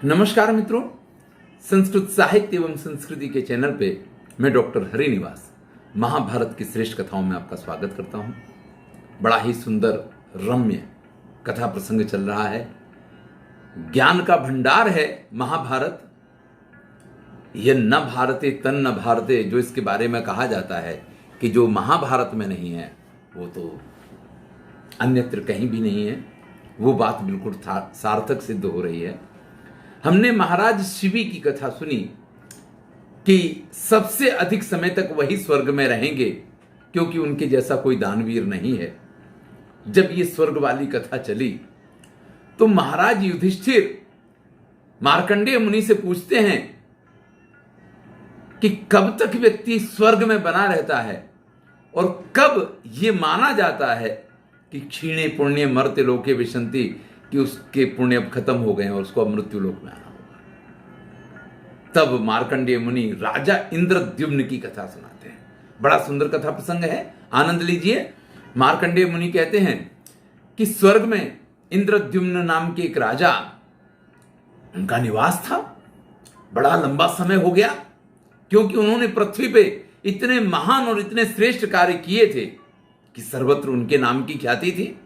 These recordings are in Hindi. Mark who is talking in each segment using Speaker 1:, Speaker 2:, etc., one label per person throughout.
Speaker 1: नमस्कार मित्रों, संस्कृत साहित्य एवं संस्कृति के चैनल पे मैं डॉक्टर हरिनिवास महाभारत की श्रेष्ठ कथाओं में आपका स्वागत करता हूं। बड़ा ही सुंदर रम्य कथा प्रसंग चल रहा है। ज्ञान का भंडार है महाभारत। यह न भारते तन न भारते, जो इसके बारे में कहा जाता है कि जो महाभारत में नहीं है वो तो अन्यत्र कहीं भी नहीं है, वो बात बिल्कुल सार्थक सिद्ध हो रही है। हमने महाराज शिवी की कथा सुनी कि सबसे अधिक समय तक वही स्वर्ग में रहेंगे क्योंकि उनके जैसा कोई दानवीर नहीं है। जब ये स्वर्ग वाली कथा चली तो महाराज युधिष्ठिर मार्कंडेय मुनि से पूछते हैं कि कब तक व्यक्ति स्वर्ग में बना रहता है और कब ये माना जाता है कि क्षीणे पुण्य मर्त्य लोके विशन्ति, कि उसके पुण्य अब खत्म हो गए हैं और उसको अब मृत्यु लोक में आना होगा। तब मार्कंडेय मुनि राजा इंद्रद्युम्न की कथा सुनाते हैं। बड़ा सुंदर कथा प्रसंग है, आनंद लीजिए। मार्कंडेय मुनि कहते हैं कि स्वर्ग में इंद्रद्युम्न नाम के एक राजा, उनका निवास था। बड़ा लंबा समय हो गया क्योंकि उन्होंने पृथ्वी पे इतने महान और इतने श्रेष्ठ कार्य किए थे कि सर्वत्र उनके नाम की ख्याति थी।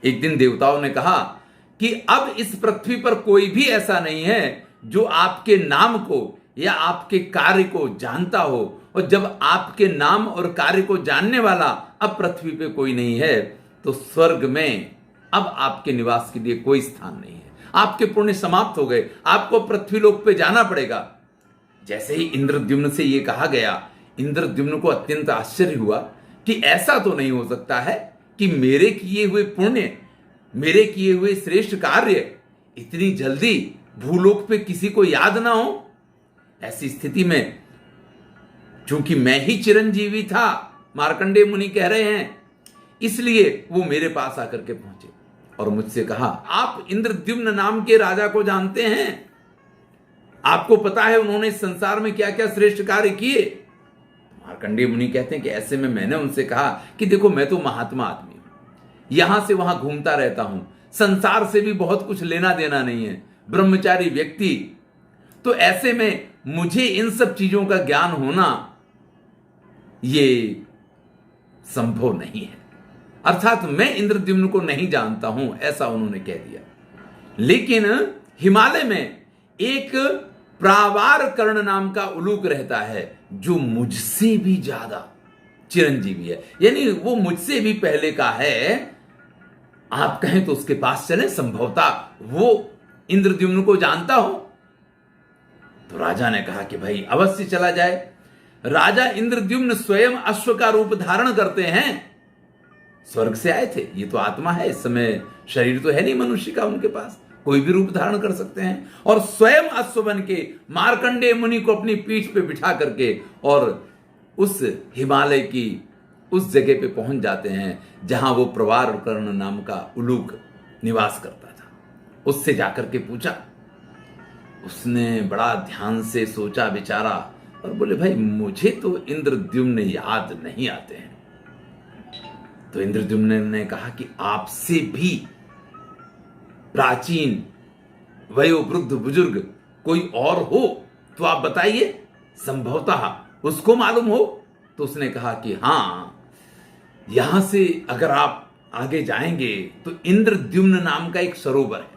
Speaker 1: एक दिन देवताओं ने कहा कि अब इस पृथ्वी पर कोई भी ऐसा नहीं है जो आपके नाम को या आपके कार्य को जानता हो, और जब आपके नाम और कार्य को जानने वाला अब पृथ्वी पे कोई नहीं है तो स्वर्ग में अब आपके निवास के लिए कोई स्थान नहीं है। आपके पुण्य समाप्त हो गए, आपको पृथ्वी लोक पे जाना पड़ेगा। जैसे ही इंद्रद्युम्न से यह कहा गया, इंद्रद्युम्न को अत्यंत आश्चर्य हुआ कि ऐसा तो नहीं हो सकता है कि मेरे किए हुए पुण्य, मेरे किए हुए श्रेष्ठ कार्य इतनी जल्दी भूलोक पे किसी को याद ना हो। ऐसी स्थिति में चूंकि मैं ही चिरंजीवी था, मार्कंडेय मुनि कह रहे हैं, इसलिए वो मेरे पास आकर के पहुंचे और मुझसे कहा, आप इंद्रद्युम्न नाम के राजा को जानते हैं? आपको पता है उन्होंने इस संसार में क्या क्या श्रेष्ठ कार्य किए? मार्कंडेय मुनि कहते हैं कि ऐसे में मैंने उनसे कहा कि देखो, मैं तो महात्मा आदमी हूं, यहां से वहां घूमता रहता हूं, संसार से भी बहुत कुछ लेना देना नहीं है, ब्रह्मचारी व्यक्ति, तो ऐसे में मुझे इन सब चीजों का ज्ञान होना ये संभव नहीं है। अर्थात मैं इंद्रद्युम्न को नहीं जानता हूं, ऐसा उन्होंने कह दिया। लेकिन हिमालय में एक प्रावार कर्ण नाम का उलूक रहता है जो मुझसे भी ज्यादा चिरंजीवी है, यानी वो मुझसे भी पहले का है। आप कहें तो उसके पास चलें, संभवतः वो इंद्रद्युम्न को जानता हो। तो राजा ने कहा कि भाई अवश्य चला जाए। राजा इंद्रद्युम्न स्वयं अश्व का रूप धारण करते हैं, स्वर्ग से आए थे, ये तो आत्मा है, इस समय शरीर तो है नहीं मनुष्य का उनके पास, कोई भी रूप धारण कर सकते हैं। और स्वयं अश्व बन के मार्कंडेय मुनि को अपनी पीठ पे बिठा करके और उस हिमालय की उस जगह पे पहुंच जाते हैं जहां वो प्रवार कर्ण नाम का उलूक निवास करता था। उससे जाकर के पूछा, उसने बड़ा ध्यान से सोचा विचारा और बोले, भाई मुझे तो इंद्रद्युम्न याद नहीं आते हैं। तो इंद्रद्युम्न ने कहा कि आपसे भी प्राचीन वयोवृद्ध बुजुर्ग कोई और हो तो आप बताइए, संभवतः उसको मालूम हो। तो उसने कहा कि हां, यहां से अगर आप आगे जाएंगे तो इंद्रद्युम्न नाम का एक सरोवर है,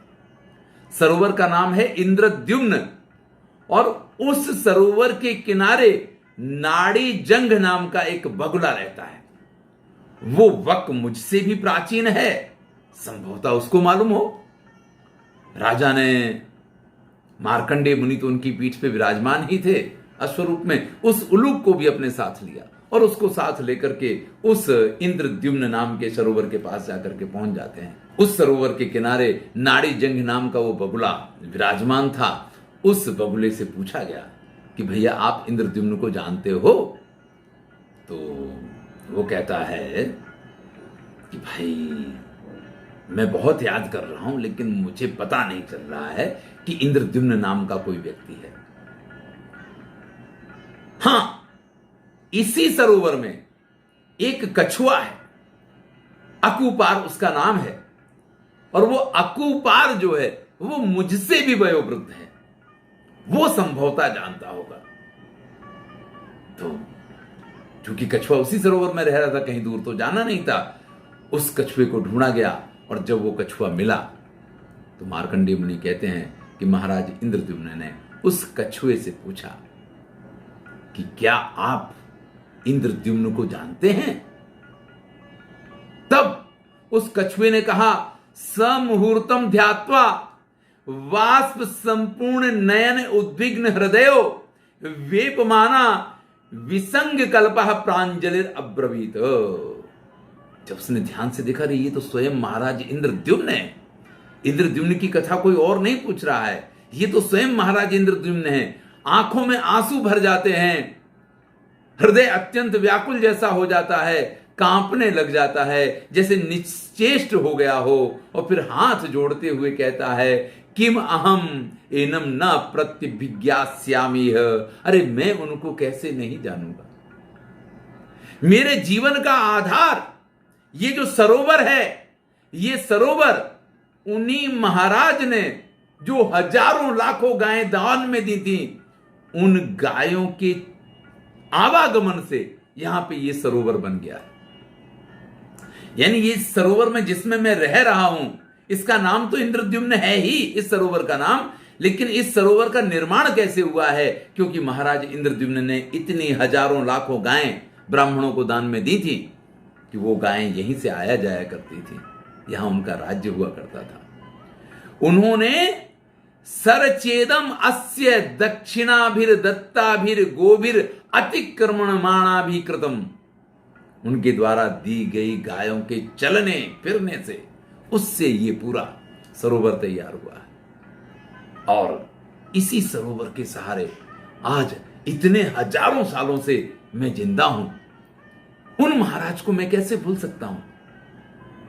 Speaker 1: सरोवर का नाम है इंद्रद्युम्न, और उस सरोवर के किनारे नाड़ी जंग नाम का एक बगुला रहता है। वो वक मुझसे भी प्राचीन है, संभवतः उसको मालूम हो। राजा ने, मार्कंडेय मुनि तो उनकी पीठ पे विराजमान ही थे अश्वरूप में, उस उलूक को भी अपने साथ लिया और उसको साथ लेकर के उस इंद्रद्युम्न नाम के सरोवर के पास जाकर के पहुंच जाते हैं। उस सरोवर के किनारे नाड़ी जंग नाम का वो बगुला विराजमान था। उस बगुले से पूछा गया कि भैया आप इंद्रद्युम्न को जानते हो? तो वो कहता है कि भाई मैं बहुत याद कर रहा हूं लेकिन मुझे पता नहीं चल रहा है कि इंद्रद्युम्न नाम का कोई व्यक्ति है। हां, इसी सरोवर में एक कछुआ है, अकुपार उसका नाम है, और वो अकुपार जो है वो मुझसे भी वयोवृद्ध है। वो संभवतः जानता होगा। तो चूंकि कछुआ उसी सरोवर में रह रहा था, कहीं दूर तो जाना नहीं था, उस कछुए को ढूंढा गया और जब वो कछुआ मिला तो मार्कंडेय मुनि कहते हैं कि महाराज इंद्रद्युम्न ने उस कछुए से पूछा कि क्या आप इंद्रद्युम्न को जानते हैं? तब उस कछुए ने कहा, समुहूर्तम ध्यात्वा वाष्प संपूर्ण नयन उद्विग्न हृदयो वेपमाना विसंग कल्पः प्रांजलिर अब्रवीत। जब उसने ध्यान से देखा, रे ये तो स्वयं महाराज इंद्रद्युम्न है। इंद्रद्युम्न की कथा कोई और नहीं पूछ रहा है, ये तो स्वयं महाराज इंद्रद्युम्न है। आंखों में आंसू भर जाते हैं, हृदय अत्यंत व्याकुल जैसा हो जाता है, कांपने लग जाता है, जैसे निश्चेष्ट हो गया हो, और फिर हाथ जोड़ते हुए कहता है, किम अहम एनम न प्रत्यभिज्ञास्यामि। अरे मैं उनको कैसे नहीं जानूंगा? मेरे जीवन का आधार ये जो सरोवर है, ये सरोवर उन्हीं महाराज ने जो हजारों लाखों गायें दान में दी थी, उन गायों के आवागमन से यहां पे ये सरोवर बन गया है। यानी ये सरोवर में जिसमें मैं रह रहा हूं, इसका नाम तो इंद्रद्युम्न है ही, इस सरोवर का नाम। लेकिन इस सरोवर का निर्माण कैसे हुआ है? क्योंकि महाराज इंद्रद्युम्न ने इतनी हजारों लाखों गायें ब्राह्मणों को दान में दी थी कि वो गायें यहीं से आया जाया करती थी, यहां उनका राज्य हुआ करता था। उन्होंने सरचेदम अस्य दक्षिणाभिर दत्ताभिर गोभिर अतिक्रमणमाणाभिकृतम, उनके द्वारा दी गई गायों के चलने फिरने से, उससे ये पूरा सरोवर तैयार हुआ है। और इसी सरोवर के सहारे आज इतने हजारों सालों से मैं जिंदा हूं। उन महाराज को मैं कैसे भूल सकता हूं?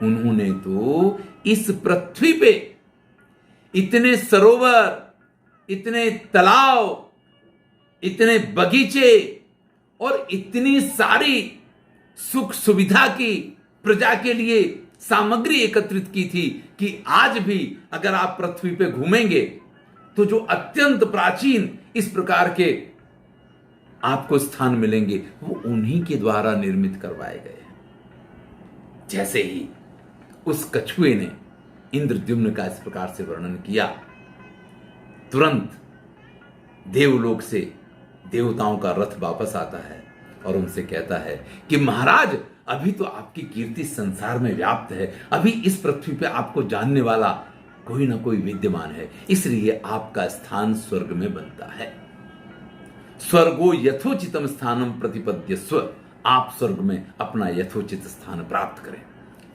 Speaker 1: उन्होंने तो इस पृथ्वी पे इतने सरोवर, इतने तालाब, इतने बगीचे और इतनी सारी सुख सुविधा की प्रजा के लिए सामग्री एकत्रित की थी कि आज भी अगर आप पृथ्वी पे घूमेंगे तो जो अत्यंत प्राचीन इस प्रकार के आपको स्थान मिलेंगे, वो उन्हीं के द्वारा निर्मित करवाए गए हैं। जैसे ही उस कछुए ने इंद्रद्युम्न का इस प्रकार से वर्णन किया, तुरंत देवलोक से देवताओं का रथ वापस आता है और उनसे कहता है कि महाराज, अभी तो आपकी कीर्ति संसार में व्याप्त है, अभी इस पृथ्वी पे आपको जानने वाला कोई ना कोई विद्यमान है, इसलिए आपका स्थान स्वर्ग में बनता है। स्वर्गो यथोचितम स्थानम प्रतिपद्यस्व, आप स्वर्ग में अपना यथोचित स्थान प्राप्त करें।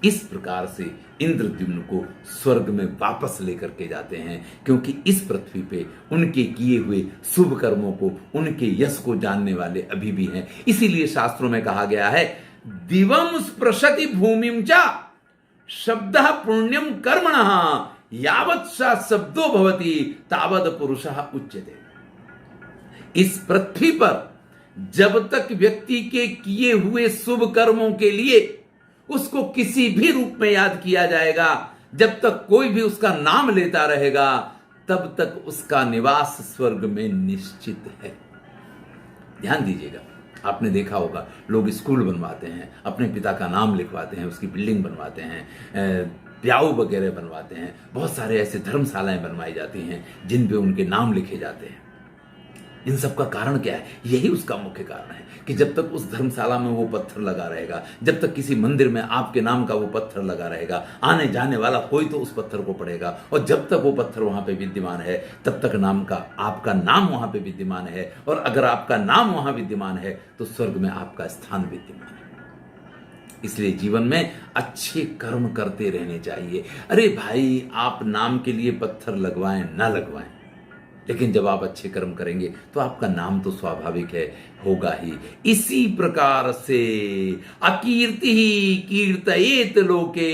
Speaker 1: इस प्रकार से इंद्रद्युम्न को स्वर्ग में वापस लेकर के जाते हैं, क्योंकि इस पृथ्वी पे उनके किए हुए शुभ कर्मों को, उनके यश को जानने वाले अभी भी हैं। इसीलिए शास्त्रों में कहा गया है, दिवम स्पृशति भूमिम च शब्दः पुण्यम कर्मणः यावत् स शब्दो भवति तावद पुरुषः उच्यते। इस पृथ्वी पर जब तक व्यक्ति के किए हुए शुभ कर्मों के लिए उसको किसी भी रूप में याद किया जाएगा, जब तक कोई भी उसका नाम लेता रहेगा, तब तक उसका निवास स्वर्ग में निश्चित है। ध्यान दीजिएगा, आपने देखा होगा लोग स्कूल बनवाते हैं, अपने पिता का नाम लिखवाते हैं, उसकी बिल्डिंग बनवाते हैं, प्याऊ वगैरह बनवाते हैं, बहुत सारे ऐसे धर्मशालाएं बनवाई जाती हैं जिन पे उनके नाम लिखे जाते हैं। इन सब का कारण क्या है? यही उसका मुख्य कारण है कि जब तक उस धर्मशाला में वो पत्थर लगा रहेगा, जब तक किसी मंदिर में आपके नाम का वो पत्थर लगा रहेगा, आने जाने वाला कोई तो उस पत्थर को पढ़ेगा, और जब तक वो पत्थर वहां पे विद्यमान है तब तक आपका नाम वहां पे विद्यमान है, और अगर आपका नाम वहां विद्यमान है तो स्वर्ग में आपका स्थान विद्यमान है। इसलिए जीवन में अच्छे कर्म करते रहने चाहिए। अरे भाई, आप नाम के लिए पत्थर लगवाएं ना लगवाएं, लेकिन जब आप अच्छे कर्म करेंगे तो आपका नाम तो स्वाभाविक है, होगा ही। इसी प्रकार से अकीर्ति ही कीर्तयेत लोके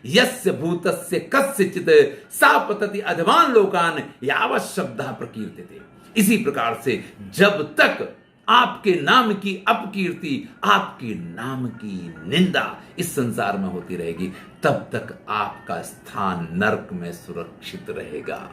Speaker 1: यस्य भूतस्य कस्यचित् सा पतति अधवान लोकान यावत् शब्दः प्रकीर्तिते। इसी प्रकार से जब तक आपके नाम की अपकीर्ति, आपके नाम की निंदा इस संसार में होती रहेगी, तब तक आपका स्थान नरक में सुरक्षित रहेगा।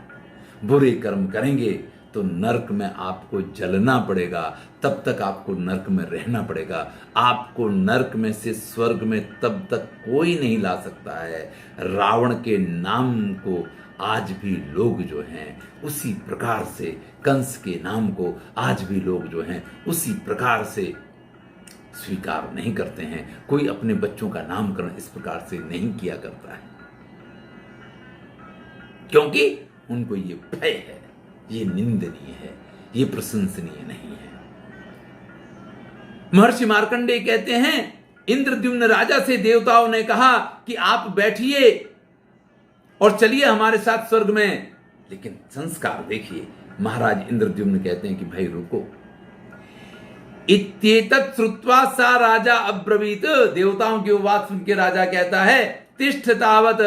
Speaker 1: बुरे कर्म करेंगे तो नरक में आपको जलना पड़ेगा, तब तक आपको नरक में रहना पड़ेगा। आपको नरक में से स्वर्ग में तब तक कोई नहीं ला सकता है। रावण के नाम को आज भी लोग जो हैं उसी प्रकार से, कंस के नाम को आज भी लोग जो हैं उसी प्रकार से स्वीकार नहीं करते हैं। कोई अपने बच्चों का नामकरण इस प्रकार से नहीं किया करता है, क्योंकि उनको ये भय है, ये निंदनीय है, ये प्रशंसनीय नहीं है। महर्षि मार्कंडेय कहते हैं, इंद्रद्युम्न राजा से देवताओं ने कहा कि आप बैठिए और चलिए हमारे साथ स्वर्ग में। लेकिन संस्कार देखिए, महाराज इंद्रद्युम्न कहते हैं कि भाई रुको। इत्येतत् श्रुत्वा सा राजा अब्रवीत, देवताओं की वो बात सुन के राजा कहता है, तिष्ठ तावत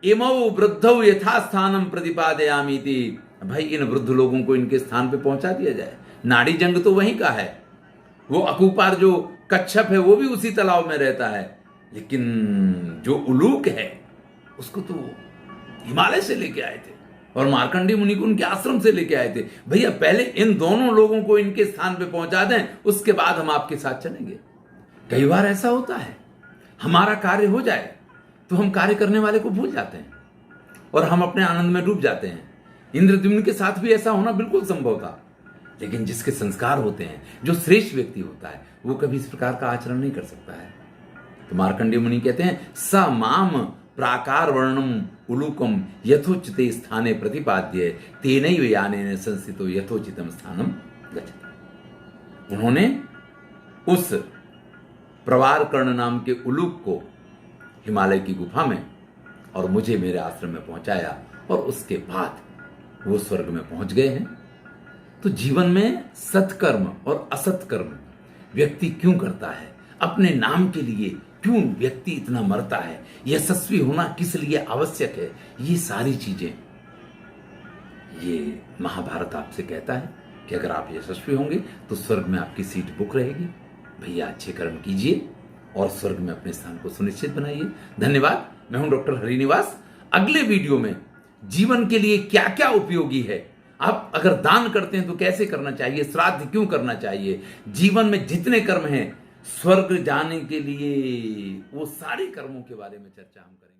Speaker 1: इमौ वृद्धौ यथास्थानम प्रतिपादयामीति। भाई इन वृद्ध लोगों को इनके स्थान पे पहुंचा दिया जाए। नाड़ी जंग तो वहीं का है, वो अकूपार जो कच्छप है वो भी उसी तालाब में रहता है, लेकिन जो उलूक है उसको तो हिमालय से लेके आए थे और मार्कंडेय मुनि को उनके आश्रम से लेके आए थे। भैया पहले इन दोनों लोगों को इनके स्थान पे पहुंचा दें, उसके बाद हम आपके साथ चलेंगे। कई बार ऐसा होता है, हमारा कार्य हो जाए तो हम कार्य करने वाले को भूल जाते हैं और हम अपने आनंद में डूब जाते हैं। इंद्रद्युम्न के साथ भी ऐसा होना बिल्कुल संभव था, लेकिन जिसके संस्कार होते हैं, जो श्रेष्ठ व्यक्ति होता है, वो कभी इस प्रकार का आचरण नहीं कर सकता है। तो मार्कंडेय मुनि कहते हैं, स माम प्राकार वर्णम उलूकम यथोचिते स्थाने प्रतिपाद्य तेनैव यानेन संस्थितो यथोचितम स्थानम गच्छति। उन्होंने उस प्रवार कर्ण नाम के उलूक को हिमालय की गुफा में और मुझे मेरे आश्रम में पहुंचाया और उसके बाद वो स्वर्ग में पहुंच गए हैं। तो जीवन में सत्कर्म और असत्कर्म व्यक्ति क्यों करता है, अपने नाम के लिए क्यों व्यक्ति इतना मरता है, यशस्वी होना किस लिए आवश्यक है, ये सारी चीजें ये महाभारत आपसे कहता है कि अगर आप यशस्वी होंगे तो स्वर्ग में आपकी सीट बुक रहेगी। भैया अच्छे कर्म कीजिए और स्वर्ग में अपने स्थान को सुनिश्चित बनाइए। धन्यवाद। मैं हूं डॉक्टर हरिनिवास। अगले वीडियो में जीवन के लिए क्या क्या उपयोगी है, आप अगर दान करते हैं तो कैसे करना चाहिए, श्राद्ध क्यों करना चाहिए, जीवन में जितने कर्म हैं स्वर्ग जाने के लिए, वो सारे कर्मों के बारे में चर्चा हम करेंगे।